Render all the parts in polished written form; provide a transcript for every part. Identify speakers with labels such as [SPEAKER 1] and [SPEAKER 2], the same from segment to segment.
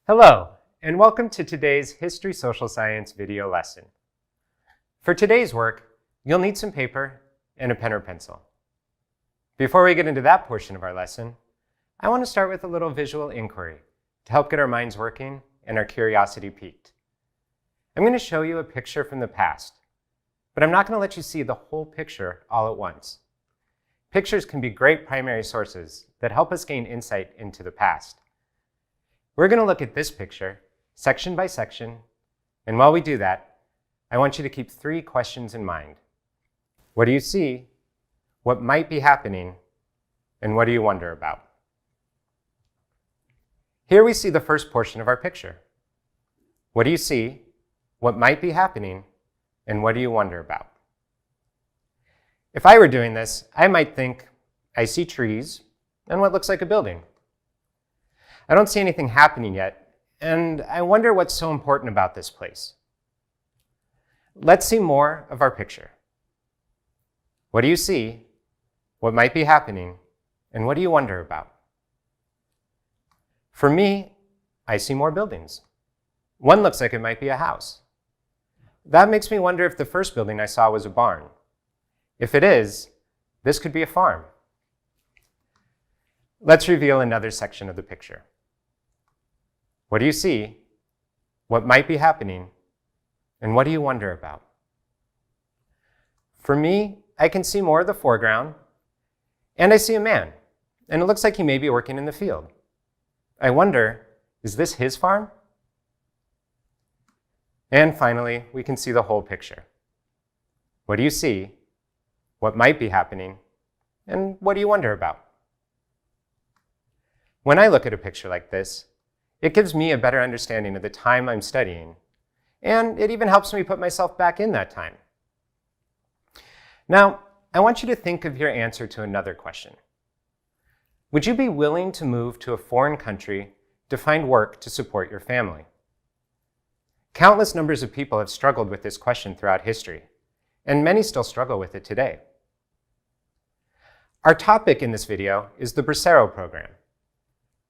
[SPEAKER 1] Hello, and welcome to today's History Social Science video lesson. For today's work, you'll need some paper and a pen or pencil. Before we get into that portion of our lesson, I want to start with a little visual inquiry to help get our minds working and our curiosity piqued. I'm going to show you a picture from the past, but I'm not going to let you see the whole picture all at once. Pictures can be great primary sources that help us gain insight into the past. We're going to look at this picture section by section, and while we do that, I want you to keep 3 questions in mind. What do you see? What might be happening? And what do you wonder about? Here we see the first portion of our picture. What do you see? What might be happening? And what do you wonder about? If I were doing this, I might think, I see trees and what looks like a building. I don't see anything happening yet, and I wonder what's so important about this place. Let's see more of our picture. What do you see? What might be happening? And what do you wonder about? For me, I see more buildings. One looks like it might be a house. That makes me wonder if the first building I saw was a barn. If it is, this could be a farm. Let's reveal another section of the picture. What do you see? What might be happening? And what do you wonder about? For me, I can see more of the foreground, and I see a man, and it looks like he may be working in the field. I wonder, is this his farm? And finally, we can see the whole picture. What do you see? What might be happening? And what do you wonder about? When I look at a picture like this, it gives me a better understanding of the time I'm studying, and it even helps me put myself back in that time. Now, I want you to think of your answer to another question. Would you be willing to move to a foreign country to find work to support your family? Countless numbers of people have struggled with this question throughout history, and many still struggle with it today. Our topic in this video is the Bracero program,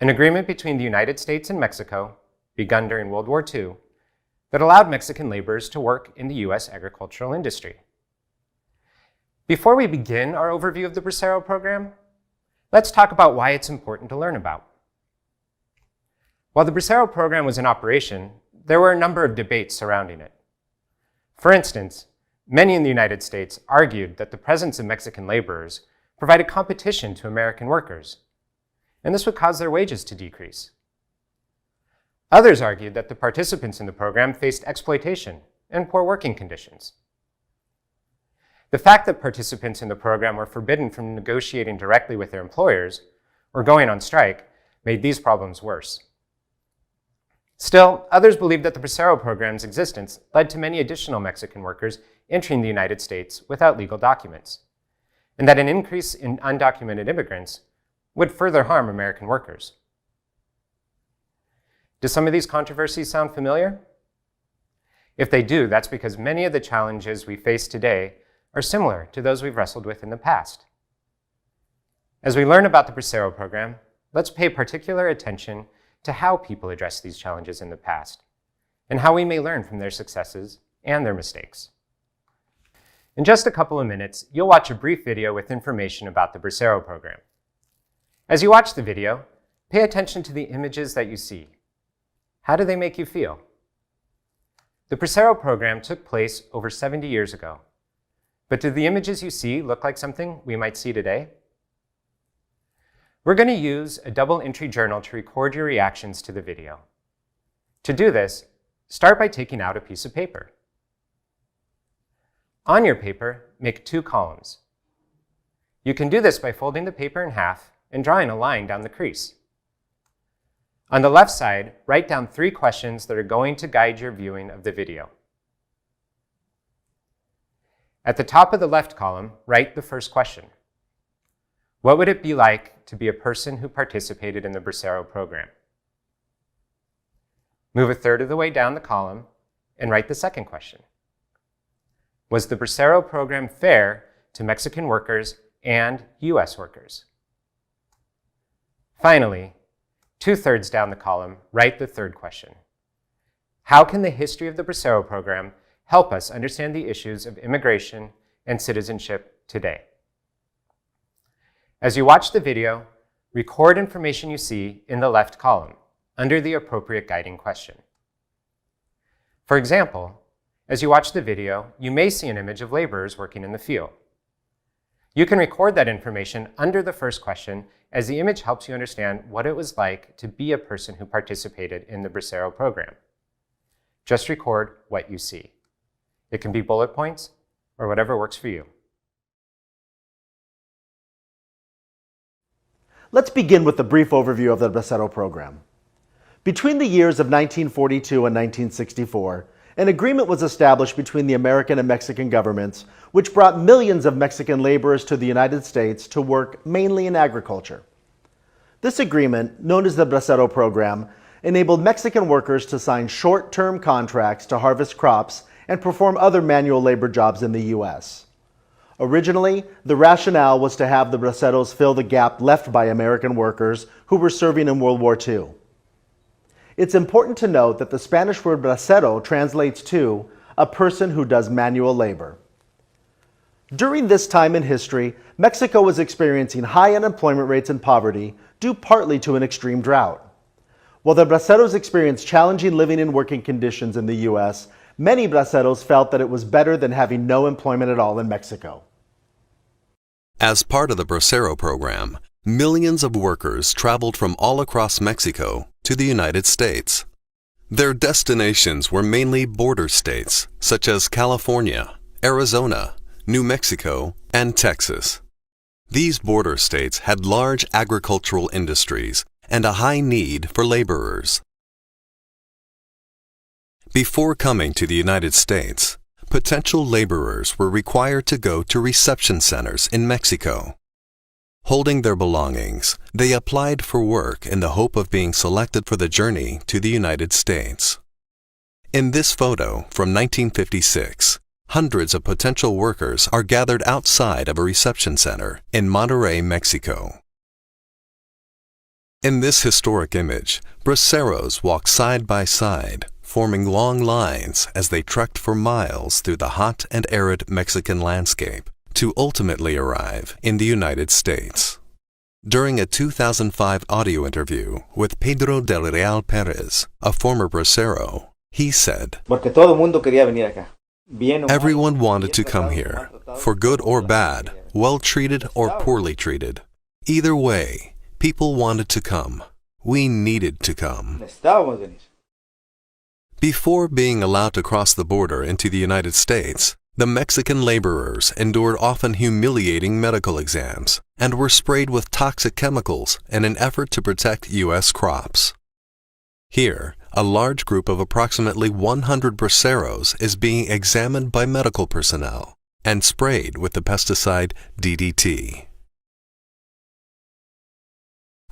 [SPEAKER 1] an agreement between the United States and Mexico, begun during World War II, that allowed Mexican laborers to work in the U.S. agricultural industry. Before we begin our overview of the Bracero program, let's talk about why it's important to learn about. While the Bracero program was in operation, there were a number of debates surrounding it. For instance, many in the United States argued that the presence of Mexican laborers provided competition to American workers, and this would cause their wages to decrease. Others argued that the participants in the program faced exploitation and poor working conditions. The fact that participants in the program were forbidden from negotiating directly with their employers or going on strike made these problems worse. Still, others believed that the Bracero program's existence led to many additional Mexican workers entering the United States without legal documents, and that an increase in undocumented immigrants would further harm American workers. Do some of these controversies sound familiar? If they do, that's because many of the challenges we face today are similar to those we've wrestled with in the past. As we learn about the Bracero program, let's pay particular attention to how people address these challenges in the past, and how we may learn from their successes and their mistakes. In just a couple of minutes, you'll watch a brief video with information about the Bracero program. As you watch the video, pay attention to the images that you see. How do they make you feel? The Bracero program took place over 70 years ago, but do the images you see look like something we might see today? We're going to use a double entry journal to record your reactions to the video. To do this, start by taking out a piece of paper. On your paper, make 2 columns. You can do this by folding the paper in half and drawing a line down the crease. On the left side, write down 3 questions that are going to guide your viewing of the video. At the top of the left column, write the first question. What would it be like to be a person who participated in the Bracero program? Move a third of the way down the column and write the second question. Was the Bracero program fair to Mexican workers and U.S. workers? Finally, 2/3 down the column, write the third question. How can the history of the Bracero program help us understand the issues of immigration and citizenship today? As you watch the video, record information you see in the left column under the appropriate guiding question. For example, as you watch the video, you may see an image of laborers working in the field. You can record that information under the first question, as the image helps you understand what it was like to be a person who participated in the Bracero program. Just record what you see. It can be bullet points or whatever works for you.
[SPEAKER 2] Let's begin with a brief overview of the Bracero program. Between the years of 1942 and 1964, an agreement was established between the American and Mexican governments, which brought millions of Mexican laborers to the United States to work mainly in agriculture. This agreement, known as the Bracero program, enabled Mexican workers to sign short-term contracts to harvest crops and perform other manual labor jobs in the U.S. Originally, the rationale was to have the Braceros fill the gap left by American workers who were serving in World War II. It's important to note that the Spanish word bracero translates to a person who does manual labor. During this time in history, Mexico was experiencing high unemployment rates and poverty due partly to an extreme drought. While the Braceros experienced challenging living and working conditions in the U.S., many Braceros felt that it was better than having no employment at all in Mexico.
[SPEAKER 3] As part of the Bracero program, millions of workers traveled from all across Mexico to the United States. Their destinations were mainly border states such as California, Arizona, New Mexico, and Texas. These border states had large agricultural industries and a high need for laborers. Before coming to the United States, potential laborers were required to go to reception centers in Mexico. Holding their belongings, they applied for work in the hope of being selected for the journey to the United States. In this photo from 1956, hundreds of potential workers are gathered outside of a reception center in Monterrey, Mexico. In this historic image, Braceros walk side by side, forming long lines as they trekked for miles through the hot and arid Mexican landscape to ultimately arrive in the United States. During a 2005 audio interview with Pedro del Real Perez, a former Bracero, he said, "Everyone wanted to come here, for good or bad, well treated or poorly treated. Either way, people wanted to come. We needed to come." Before being allowed to cross the border into the United States, the Mexican laborers endured often humiliating medical exams and were sprayed with toxic chemicals in an effort to protect U.S. crops. Here, a large group of approximately 100 Braceros is being examined by medical personnel and sprayed with the pesticide DDT.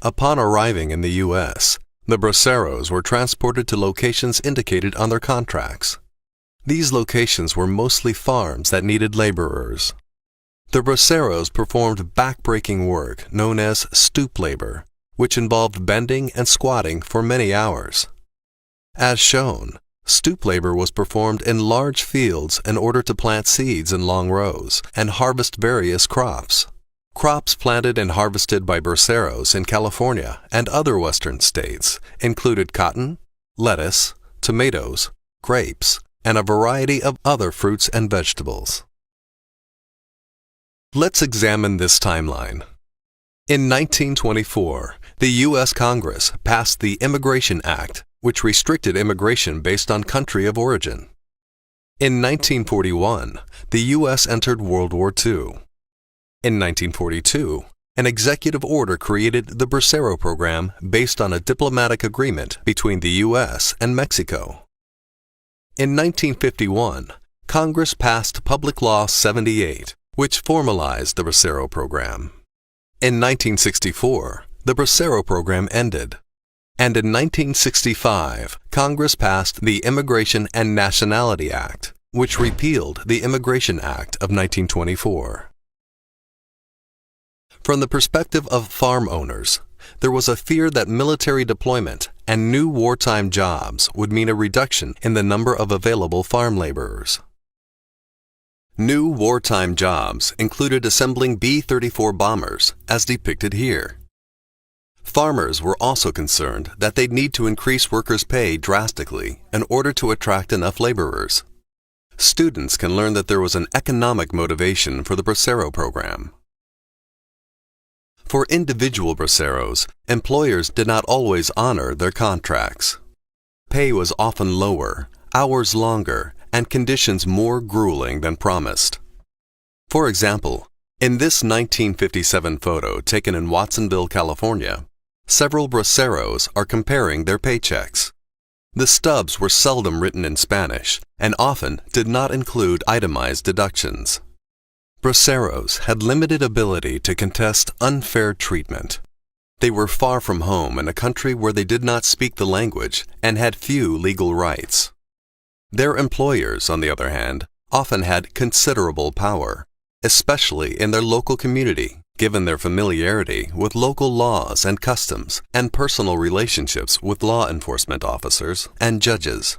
[SPEAKER 3] Upon arriving in the U.S., the Braceros were transported to locations indicated on their contracts. These locations were mostly farms that needed laborers. The Braceros performed back-breaking work known as stoop labor, which involved bending and squatting for many hours. As shown, stoop labor was performed in large fields in order to plant seeds in long rows and harvest various crops. Crops planted and harvested by Braceros in California and other western states included cotton, lettuce, tomatoes, grapes, and a variety of other fruits and vegetables. Let's examine this timeline. In 1924, the U.S. Congress passed the Immigration Act, which restricted immigration based on country of origin. In 1941, the U.S. entered World War II. In 1942, an executive order created the Bracero program based on a diplomatic agreement between the U.S. and Mexico. In 1951, Congress passed Public Law 78, which formalized the Bracero program. In 1964, the Bracero program ended. And in 1965, Congress passed the Immigration and Nationality Act, which repealed the Immigration Act of 1924. From the perspective of farm owners, there was a fear that military deployment and new wartime jobs would mean a reduction in the number of available farm laborers. New wartime jobs included assembling B-34 bombers, as depicted here. Farmers were also concerned that they'd need to increase workers' pay drastically in order to attract enough laborers. Students can learn that there was an economic motivation for the Bracero program. For individual braceros, employers did not always honor their contracts. Pay was often lower, hours longer, and conditions more grueling than promised. For example, in this 1957 photo taken in Watsonville, California, several braceros are comparing their paychecks. The stubs were seldom written in Spanish and often did not include itemized deductions. Braceros had limited ability to contest unfair treatment. They were far from home in a country where they did not speak the language and had few legal rights. Their employers, on the other hand, often had considerable power, especially in their local community, given their familiarity with local laws and customs and personal relationships with law enforcement officers and judges.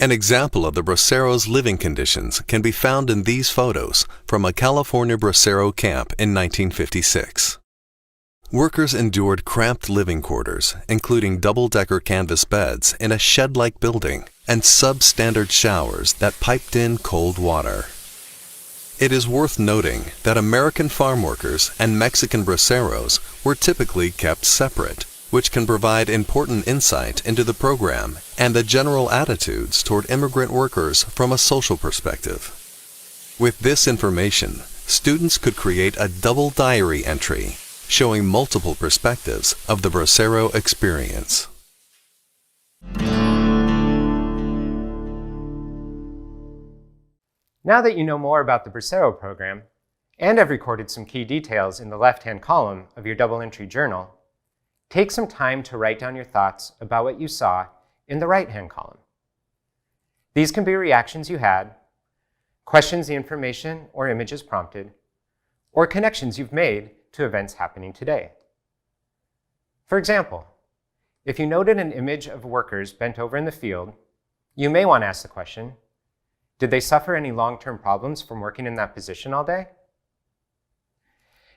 [SPEAKER 3] An example of the Braceros' living conditions can be found in these photos from a California Bracero camp in 1956. Workers endured cramped living quarters, including double-decker canvas beds in a shed-like building and substandard showers that piped in cold water. It is worth noting that American farm workers and Mexican braceros were typically kept separate, which can provide important insight into the program and the general attitudes toward immigrant workers from a social perspective. With this information, students could create a double diary entry showing multiple perspectives of the Bracero experience.
[SPEAKER 1] Now that you know more about the Bracero program, and have recorded some key details in the left-hand column of your double-entry journal, take some time to write down your thoughts about what you saw in the right-hand column. These can be reactions you had, questions the information or images prompted, or connections you've made to events happening today. For example, if you noted an image of workers bent over in the field, you may want to ask the question, did they suffer any long-term problems from working in that position all day?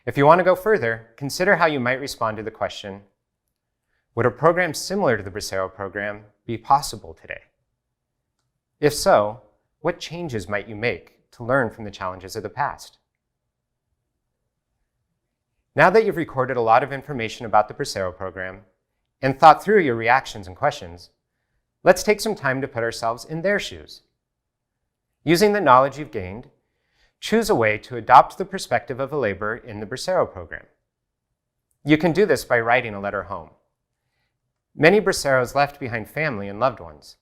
[SPEAKER 1] If you want to go further, consider how you might respond to the question, would a program similar to the Bracero program be possible today? If so, what changes might you make to learn from the challenges of the past? Now that you've recorded a lot of information about the Bracero program and thought through your reactions and questions, let's take some time to put ourselves in their shoes. Using the knowledge you've gained, choose a way to adopt the perspective of a laborer in the Bracero program. You can do this by writing a letter home. Many Braceros left behind family and loved ones.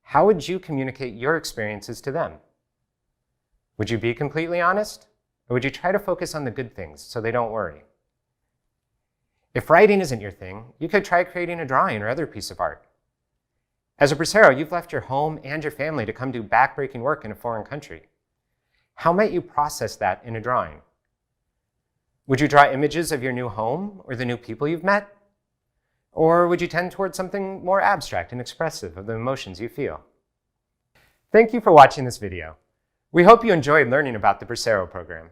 [SPEAKER 1] How would you communicate your experiences to them? Would you be completely honest? Or would you try to focus on the good things so they don't worry? If writing isn't your thing, you could try creating a drawing or other piece of art. As a Bracero, you've left your home and your family to come do backbreaking work in a foreign country. How might you process that in a drawing? Would you draw images of your new home or the new people you've met? Or would you tend towards something more abstract and expressive of the emotions you feel? Thank you for watching this video. We hope you enjoyed learning about the Bracero program.